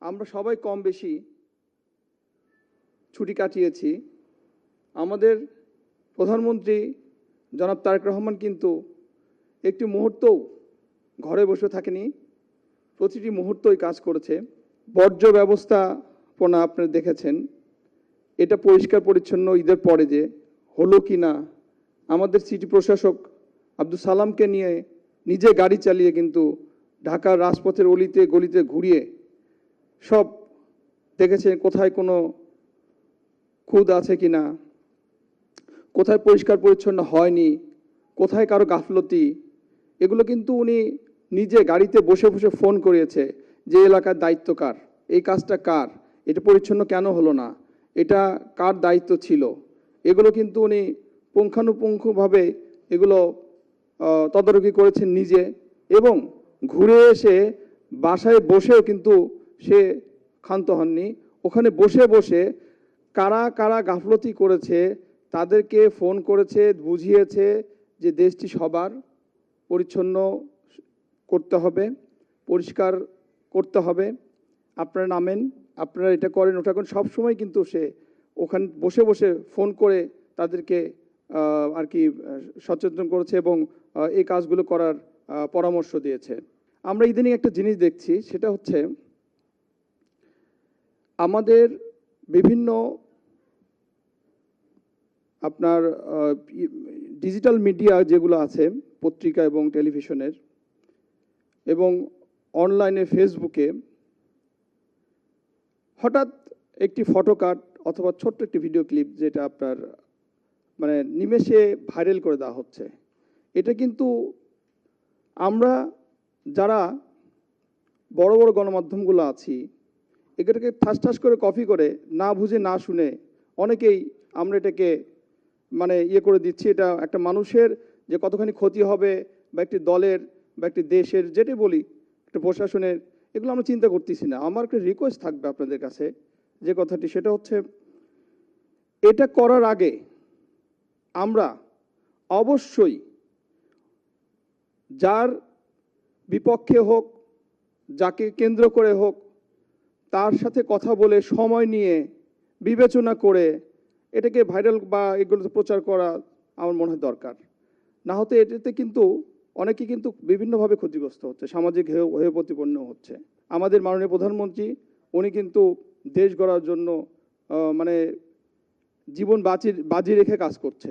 আমরা সবাই কম বেশি ছুটি কাটিয়েছি। আমাদের প্রধানমন্ত্রী জনাব তারেক রহমান কিন্তু একটি মুহূর্তও ঘরে বসে থাকেনি, প্রতিটি মুহূর্তই কাজ করেছে। বর্জ্য ব্যবস্থাপনা আপনারা দেখেছেন, এটা পরিষ্কার পরিচ্ছন্ন ঈদের পরে যে হলো কি না, আমাদের সিটি প্রশাসক আব্দুল সালামকে নিয়ে নিজে গাড়ি চালিয়ে কিন্তু ঢাকার রাজপথের অলিতে গলিতে ঘুরিয়ে সব দেখেছেন কোথায় কোনো খুদ আছে কি না, কোথায় পরিষ্কার পরিচ্ছন্ন হয়নি, কোথায় কারো গাফলতি, এগুলো কিন্তু উনি নিজে গাড়িতে বসে বসে ফোন করিয়েছে যে এলাকার দায়িত্ব কার, এই কাজটা কার, এটা পরিচ্ছন্ন কেন হলো না, এটা কার দায়িত্ব ছিল, এগুলো কিন্তু উনি পুঙ্খানুপুঙ্খভাবে এগুলো তদারকি করেছেন নিজে। এবং ঘুরে এসে বাসায় বসেও কিন্তু সে ক্ষান্ত হননি, ওখানে বসে বসে কারা কারা গাফলতি করেছে তাদেরকে ফোন করেছে, বুঝিয়েছে যে দেশটি সবার, পরিচ্ছন্ন করতে হবে, পরিষ্কার করতে হবে, আপনারা নামেন, আপনারা এটা করেন ওটা করেন, সবসময় কিন্তু সে ওখানে বসে বসে ফোন করে তাদেরকে আর কি সচেতন করেছে এবং এই কাজগুলো করার পরামর্শ দিয়েছে। আমরা ইদানিং একটা জিনিস দেখছি, সেটা হচ্ছে আমাদের বিভিন্ন আপনার ডিজিটাল মিডিয়া যেগুলো আছে, পত্রিকা এবং টেলিভিশনের এবং অনলাইনে ফেসবুকে হঠাৎ একটি ফটো কাট অথবা ছোট্ট একটি ভিডিও ক্লিপ যেটা আপনার মানে নিমেষে ভাইরাল করে দেওয়া হচ্ছে। এটা কিন্তু আমরা যারা বড় বড় গণমাধ্যমগুলো আছি, এটাকে ঠাস ঠাস করে কপি করে না বুঝে না শুনে অনেকেই আমরা এটাকে মানে করে দিচ্ছি। এটা একটা মানুষের যে কতখানি ক্ষতি হবে বা একটি দলের বা একটি দেশের, যেটাই বলি, একটা প্রশাসনের, এগুলো আমরা চিন্তা করতেছি না। আমার একটা রিকোয়েস্ট থাকবে আপনাদের কাছে, যে কথাটি সেটা হচ্ছে এটা করার আগে আমরা অবশ্যই যার বিপক্ষে হোক, যাকে কেন্দ্র করে হোক, তার সাথে কথা বলে সময় নিয়ে বিবেচনা করে এটাকে ভাইরাল বা এগুলোতে প্রচার করা আমার মনে হয় দরকার। না হতে এটাতে কিন্তু অনেকে কিন্তু বিভিন্নভাবে ক্ষতিগ্রস্ত হচ্ছে, সামাজিক হেয় প্রতিপন্ন হচ্ছে। আমাদের মাননীয় প্রধানমন্ত্রী উনি কিন্তু দেশ গড়ার জন্য মানে জীবন বাজি রেখে কাজ করছে।